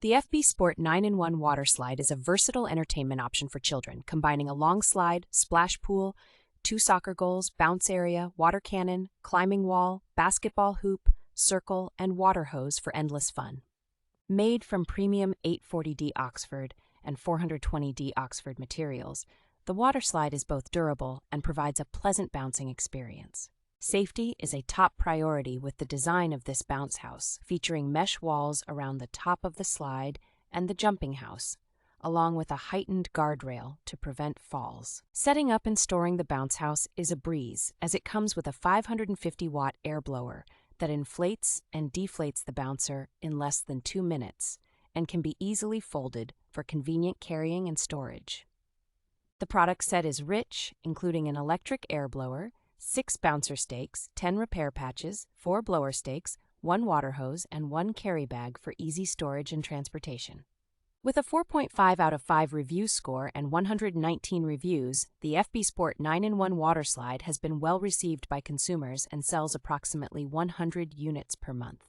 The FBSPORT 9-in-1 water slide is a versatile entertainment option for children, combining a long slide, splash pool, 2 soccer goals, bounce area, water cannon, climbing wall, basketball hoop, circle, and water hose for endless fun. Made from premium 840D Oxford and 420D Oxford materials, the water slide is both durable and provides a pleasant bouncing experience. Safety is a top priority with the design of this bounce house, featuring mesh walls around the top of the slide and the jumping house, along with a heightened guardrail to prevent falls. Setting up and storing the bounce house is a breeze, as it comes with a 550-watt air blower that inflates and deflates the bouncer in less than 2 minutes and can be easily folded for convenient carrying and storage. The product set is rich, including an electric air blower, 6 bouncer stakes, 10 repair patches, 4 blower stakes, 1 water hose, and 1 carry bag for easy storage and transportation. With a 4.5 out of 5 review score and 119 reviews, the FBSPORT 9-in-1 water slide has been well received by consumers and sells approximately 100 units per month.